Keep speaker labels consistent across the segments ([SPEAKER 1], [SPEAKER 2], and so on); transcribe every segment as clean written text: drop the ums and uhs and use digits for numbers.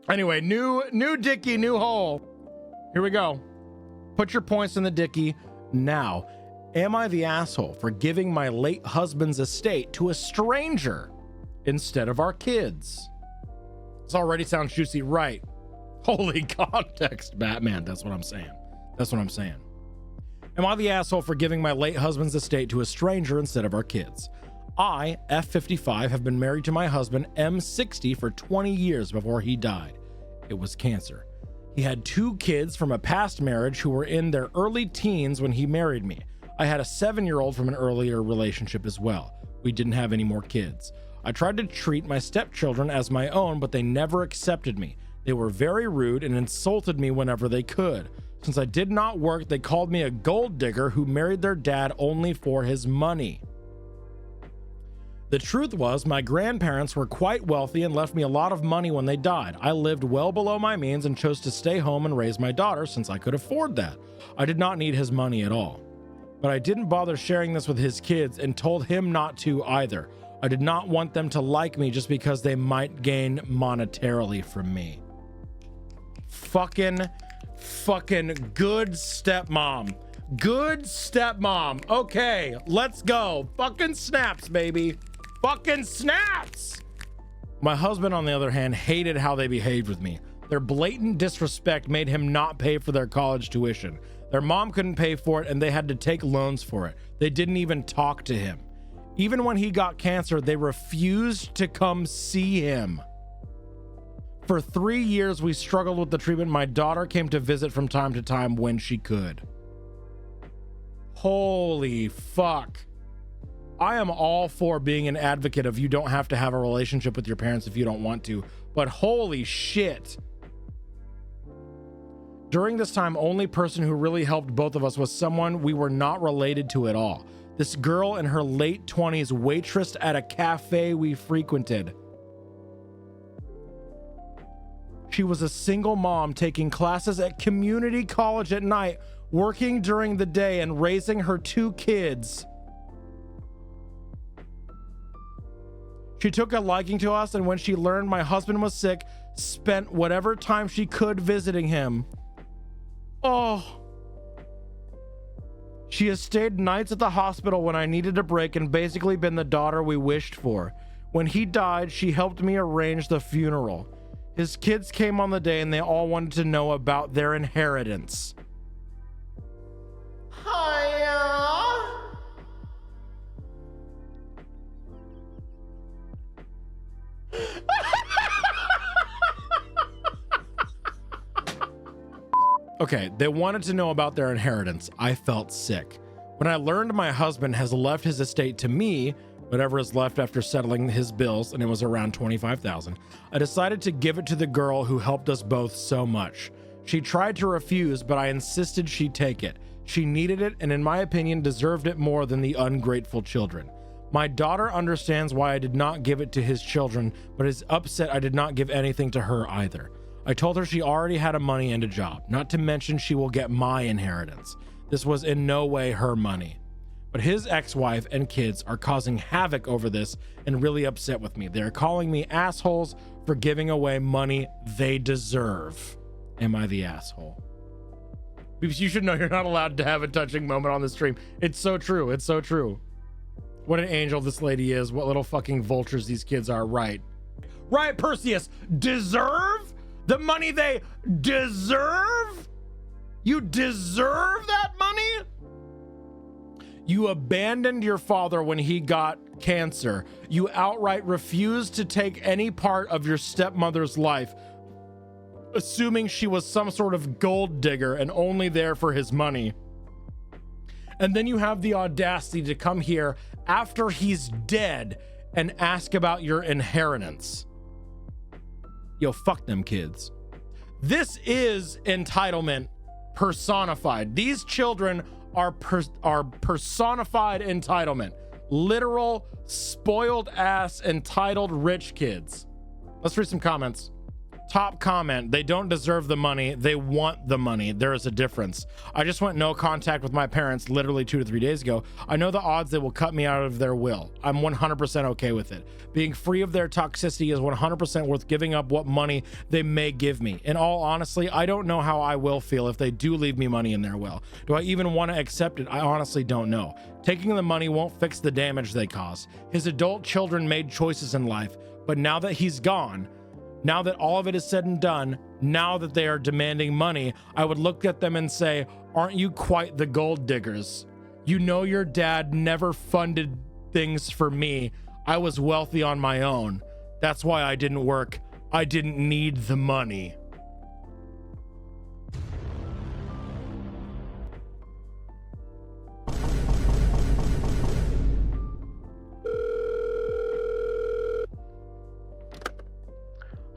[SPEAKER 1] Anyway, new dicky, new hole. Here we go. Put your points in the dicky now. Am I the asshole for giving my late husband's estate to a stranger instead of our kids? This already sounds juicy, right? Holy context, Batman. That's what I'm saying. That's what I'm saying. Am I the asshole for giving my late husband's estate to a stranger instead of our kids? I, F55, have been married to my husband, M60, for 20 years before he died. It was cancer. He had 2 kids from a past marriage who were in their early teens when he married me. I had a 7-year-old from an earlier relationship as well. We didn't have any more kids. I tried to treat my stepchildren as my own, but they never accepted me. They were very rude and insulted me whenever they could. Since I did not work, they called me a gold digger who married their dad only for his money. The truth was, my grandparents were quite wealthy and left me a lot of money when they died. I lived well below my means and chose to stay home and raise my daughter since I could afford that. I did not need his money at all. But I didn't bother sharing this with his kids and told him not to either. I did not want them to like me just because they might gain monetarily from me. Fucking good stepmom. Good stepmom. Okay, let's go. Fucking snaps, baby. Fucking snaps. My husband, on the other hand, hated how they behaved with me. Their blatant disrespect made him not pay for their college tuition. Their mom couldn't pay for it and they had to take loans for it. They didn't even talk to him. Even when he got cancer, they refused to come see him. For 3 years, we struggled with the treatment. My daughter came to visit from time to time when she could. Holy fuck. I am all for being an advocate of you don't have to have a relationship with your parents if you don't want to, but holy shit. During this time, only person who really helped both of us was someone we were not related to at all. This girl in her late 20s waitressed at a cafe we frequented. She was a single mom taking classes at community college at night, working during the day and raising her 2 kids. She took a liking to us, and when she learned my husband was sick, spent whatever time she could visiting him. Oh. She has stayed nights at the hospital when I needed a break and basically been the daughter we wished for. When he died, she helped me arrange the funeral. His kids came on the day and they all wanted to know about their inheritance. Hiya. Okay, they wanted to know about their inheritance. I felt sick. When I learned my husband has left his estate to me, whatever is left after settling his bills, and it was around $25,000, I decided to give it to the girl who helped us both so much. She tried to refuse, but I insisted she take it. She needed it, and in my opinion, deserved it more than the ungrateful children. My daughter understands why I did not give it to his children, but is upset I did not give anything to her either. I told her she already had a money and a job, not to mention she will get my inheritance. This was in no way her money. But his ex-wife and kids are causing havoc over this and really upset with me. They're calling me assholes for giving away money they deserve. Am I the asshole? Because you should know you're not allowed to have a touching moment on the stream. It's so true. It's so true. What an angel this lady is. What little fucking vultures these kids are. Right. Right, Perseus. Deserve the money they deserve? You deserve that money? You abandoned your father when he got cancer. You outright refused to take any part of your stepmother's life, assuming she was some sort of gold digger and only there for his money. And then you have the audacity to come here after he's dead and ask about your inheritance. Yo, fuck them kids. This is entitlement personified. These children are personified entitlement. Literal spoiled ass entitled rich kids. Let's read some comments. Top comment, they don't deserve the money, they want the money. There is a difference. I just went no contact with my parents literally 2 to 3 days ago. I know the odds they will cut me out of their will. I'm 100% okay with it. Being free of their toxicity is 100% worth giving up what money they may give me. In all honesty, I don't know how I will feel if they do leave me money in their will. Do I even want to accept it? I honestly don't know. Taking the money won't fix the damage they cause. His adult children made choices in life, but now that he's gone, now that all of it is said and done, now that they are demanding money, I would look at them and say, aren't you quite the gold diggers? You know your dad never funded things for me. I was wealthy on my own. That's why I didn't work. I didn't need the money.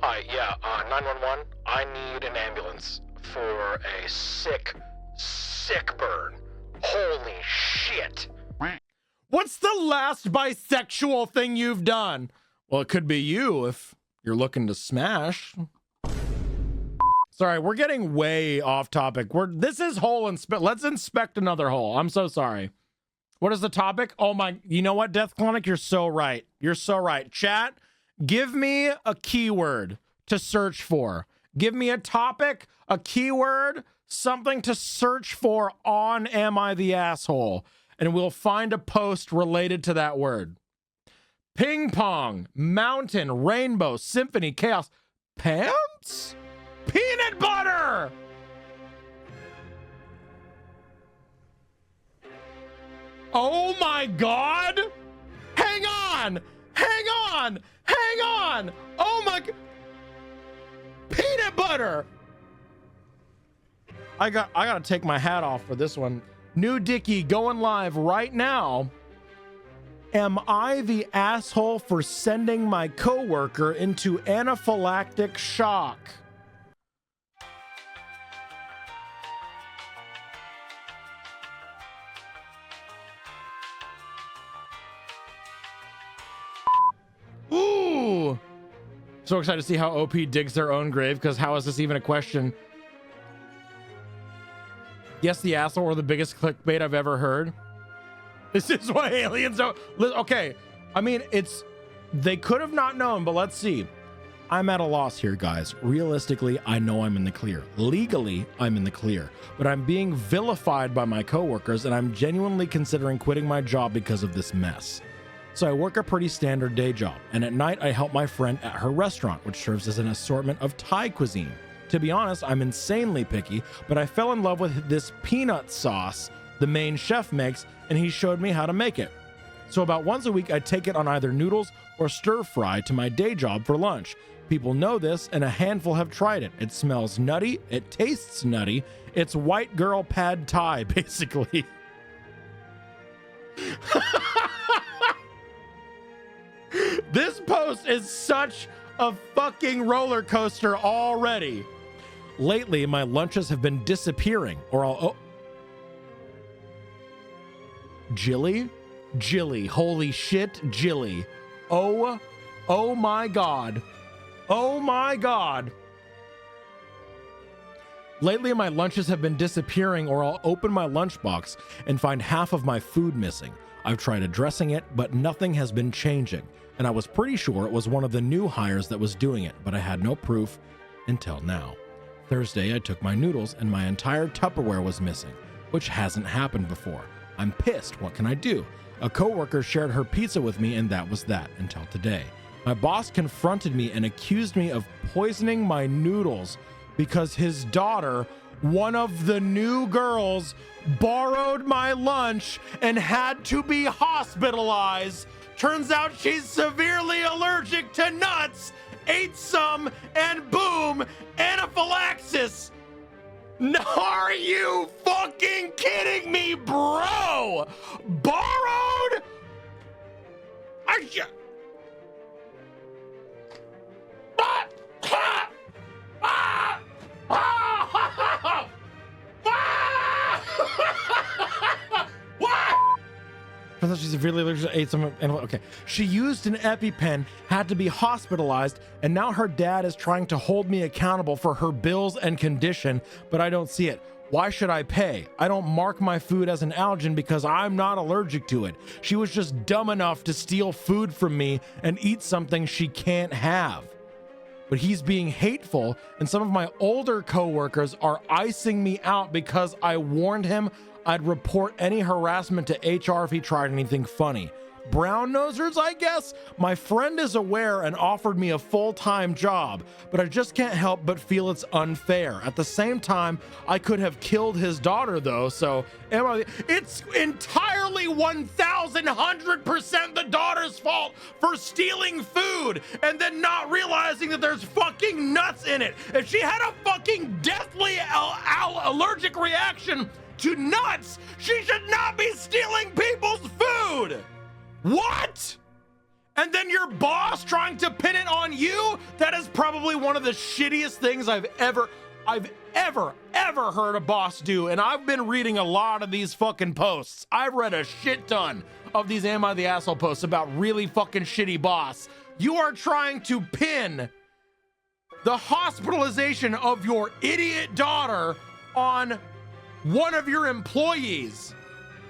[SPEAKER 2] Hi, yeah, 911, I need an ambulance for a sick burn. Holy shit.
[SPEAKER 1] What's the last bisexual thing you've done? Well, it could be you if you're looking to smash. Sorry, we're getting way off topic. This is hole inspect. Let's inspect another hole. I'm so sorry. What is the topic? Oh my, you know what, Death Clonic? You're so right. You're so right. Chat, give me a keyword to search for. Give me a topic, a keyword, something to search for on Am I the Asshole? And we'll find a post related to that word. Ping pong, mountain, rainbow, symphony, chaos, pants, peanut butter. Oh my God. Hang on. Hang on. Hang on. Oh my. Peanut butter. I gotta take my hat off for this one. New Dicky going live right now. Am I the asshole for sending my coworker into anaphylactic shock? Ooh. So excited to see how OP digs their own grave, because how is this even a question? Yes, the asshole, or the biggest clickbait I've ever heard. This is why aliens don't. Okay, I mean, they could have not known, but let's see. I'm at a loss here, guys. Realistically, I know I'm in the clear. Legally, I'm in the clear, but I'm being vilified by my coworkers, and I'm genuinely considering quitting my job because of this mess. So I work a pretty standard day job, and at night I help my friend at her restaurant, which serves as an assortment of Thai cuisine. To be honest, I'm insanely picky, but I fell in love with this peanut sauce the main chef makes, and he showed me how to make it. So about once a week, I take it on either noodles or stir fry to my day job for lunch. People know this, and a handful have tried it. It smells nutty, it tastes nutty. It's white girl pad Thai, basically. This post is such a fucking roller coaster already. Lately, my lunches have been disappearing, or I'll... Jilly? Jilly. Holy shit, Jilly. Oh my God. Oh my God. Lately, my lunches have been disappearing, or I'll open my lunchbox and find half of my food missing. I've tried addressing it, but nothing has been changing. And I was pretty sure it was one of the new hires that was doing it, but I had no proof until now. Thursday, I took my noodles and my entire Tupperware was missing, which hasn't happened before. I'm pissed. What can I do? A coworker shared her pizza with me, and that was that until today. My boss confronted me and accused me of poisoning my noodles because his daughter, one of the new girls, borrowed my lunch and had to be hospitalized. Turns out she's severely allergic to nuts, ate some, and boom, anaphylaxis. Are you fucking kidding me, bro? Borrowed? For Turns out she's severely allergic to ate some. Okay. She used an EpiPen, had to be hospitalized, and now her dad is trying to hold me accountable for her bills and condition, but I don't see it. Why should I pay? I don't mark my food as an allergen because I'm not allergic to it. She was just dumb enough to steal food from me and eat something she can't have. But he's being hateful, and some of my older coworkers are icing me out because I warned him I'd report any harassment to HR if he tried anything funny. Brown nosers, I guess? My friend is aware and offered me a full-time job, but I just can't help but feel it's unfair. At the same time, I could have killed his daughter though, so it's entirely 1,100% the daughter's fault for stealing food and then not realizing that there's fucking nuts in it. If she had a fucking deathly allergic reaction to nuts, she should not be stealing people's food. What? And then your boss trying to pin it on you? That is probably one of the shittiest things I've ever heard a boss do. And I've been reading a lot of these fucking posts. I've read a shit ton of these Am I the Asshole posts about really fucking shitty boss. You are trying to pin the hospitalization of your idiot daughter on one of your employees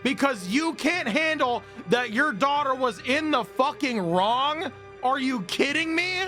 [SPEAKER 1] because you can't handle that your daughter was in the fucking wrong? Are you kidding me?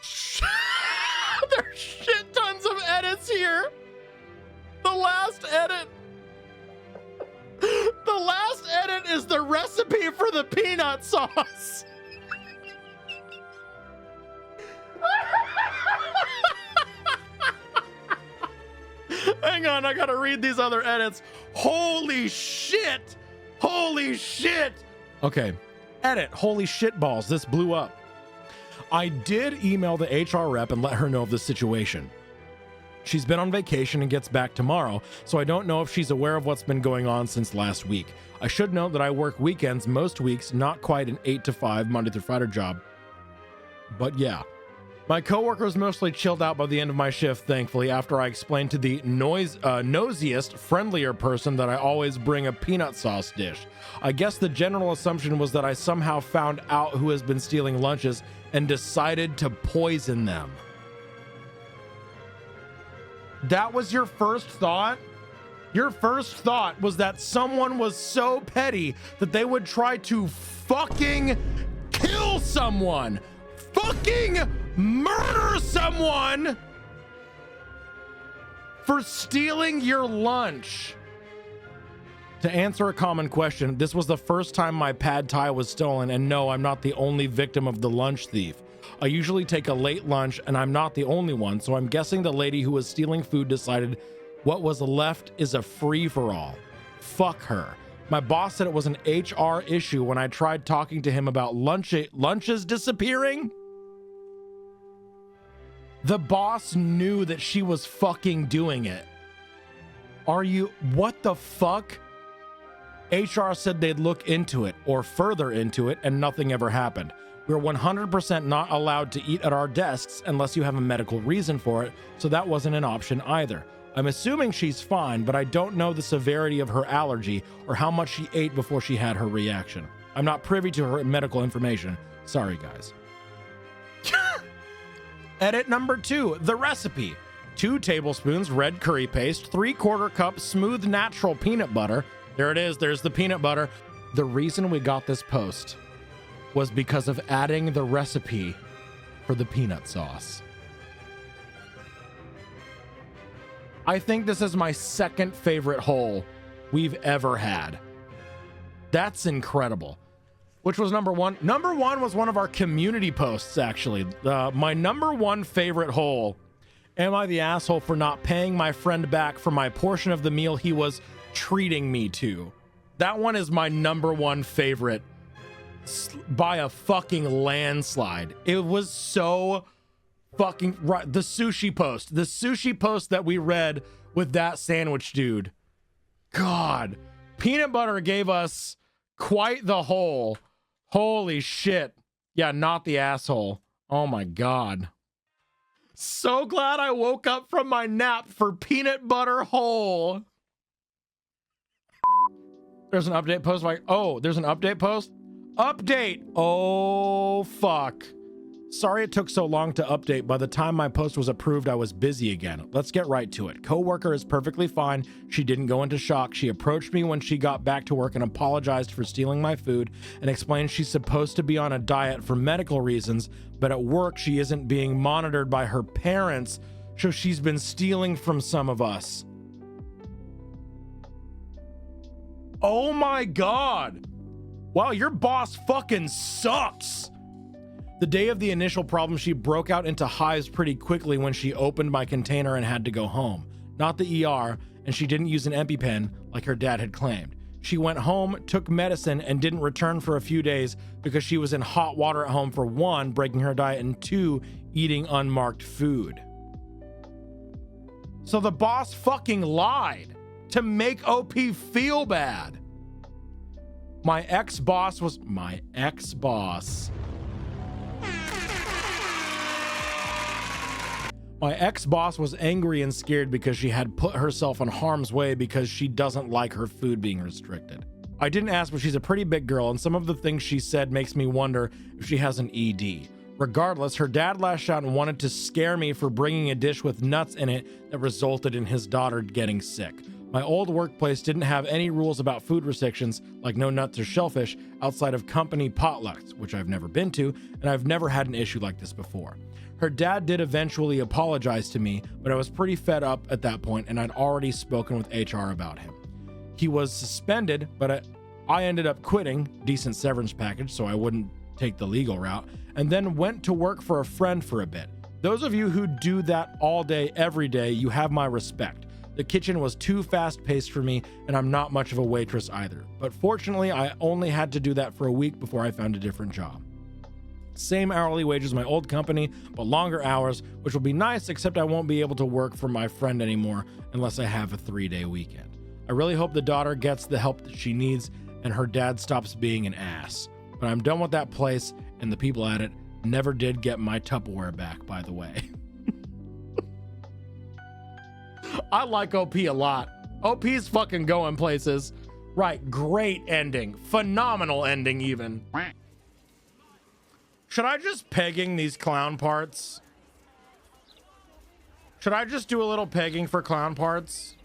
[SPEAKER 1] There's shit tons of edits here. The last edit is the recipe for the peanut sauce. Hang on, I gotta read these other edits. Holy shit! Holy shit! Okay, edit. Holy shit balls, this blew up. I did email the HR rep and let her know of the situation. She's been on vacation and gets back tomorrow, so I don't know if she's aware of what's been going on since last week. I should note that I work weekends most weeks, not quite an 8 to 5 Monday through Friday job. But yeah. My coworker was mostly chilled out by the end of my shift, thankfully, after I explained to the nosiest, friendlier person that I always bring a peanut sauce dish. I guess the general assumption was that I somehow found out who has been stealing lunches and decided to poison them. That was your first thought? Your first thought was that someone was so petty that they would try to fucking kill someone. Fucking murder someone for stealing your lunch. To answer a common question, this was the first time my pad thai was stolen, and no, I'm not the only victim of the lunch thief. I usually take a late lunch, and I'm not the only one, so I'm guessing the lady who was stealing food decided what was left is a free-for-all. Fuck her. My boss said it was an HR issue when I tried talking to him about lunches disappearing. The boss knew that she was fucking doing it. What the fuck? HR said they'd look into it or further into it, and nothing ever happened. We're 100% not allowed to eat at our desks unless you have a medical reason for it, so that wasn't an option either. I'm assuming she's fine, but I don't know the severity of her allergy or how much she ate before she had her reaction. I'm not privy to her medical information. Sorry, guys. Edit number 2, the recipe. 2 tablespoons red curry paste, 3/4 cup smooth natural peanut butter. There it is, there's the peanut butter. The reason we got this post was because of adding the recipe for the peanut sauce. I think this is my second favorite hole we've ever had. That's incredible. Which was number 1? Number 1 was one of our community posts, actually. My number 1 favorite hole. Am I the asshole for not paying my friend back for my portion of the meal he was treating me to? That one is my number 1 favorite by a fucking landslide. It was so fucking right. The sushi post that we read with that sandwich dude. God, peanut butter gave us quite the hole. Holy shit. Yeah, not the asshole. Oh my God. So glad I woke up from my nap for peanut butter hole. There's an update post. Like, oh, there's an update post. Update. Oh, fuck. Sorry it took so long to update. By the time my post was approved, I was busy again. Let's get right to it. Coworker is perfectly fine. She didn't go into shock. She approached me when she got back to work and apologized for stealing my food and explained she's supposed to be on a diet for medical reasons, but at work she isn't being monitored by her parents, so she's been stealing from some of us. Oh my God. Wow, your boss fucking sucks. The day of the initial problem, she broke out into hives pretty quickly when she opened my container and had to go home. Not the ER, and she didn't use an EpiPen like her dad had claimed. She went home, took medicine, and didn't return for a few days because she was in hot water at home for 1, breaking her diet, and 2, eating unmarked food. So the boss fucking lied to make OP feel bad. My ex-boss was angry and scared because she had put herself in harm's way because she doesn't like her food being restricted. I didn't ask, but she's a pretty big girl, and some of the things she said makes me wonder if she has an ED. Regardless, her dad lashed out and wanted to scare me for bringing a dish with nuts in it that resulted in his daughter getting sick. My old workplace didn't have any rules about food restrictions, like no nuts or shellfish, outside of company potlucks, which I've never been to, and I've never had an issue like this before. Her dad did eventually apologize to me, but I was pretty fed up at that point, and I'd already spoken with HR about him. He was suspended, but I ended up quitting, decent severance package so I wouldn't take the legal route, and then went to work for a friend for a bit. Those of you who do that all day, every day, you have my respect. The kitchen was too fast-paced for me, and I'm not much of a waitress either. But fortunately, I only had to do that for a week before I found a different job. Same hourly wage as my old company, but longer hours, which will be nice, except I won't be able to work for my friend anymore unless I have a 3-day weekend. I really hope the daughter gets the help that she needs and her dad stops being an ass. But I'm done with that place, and the people at it. Never did get my Tupperware back, by the way. I like OP a lot. OP's fucking going places. Right, great ending. Phenomenal ending, even. Should I just pegging these clown parts? Should I just do a little pegging for clown parts?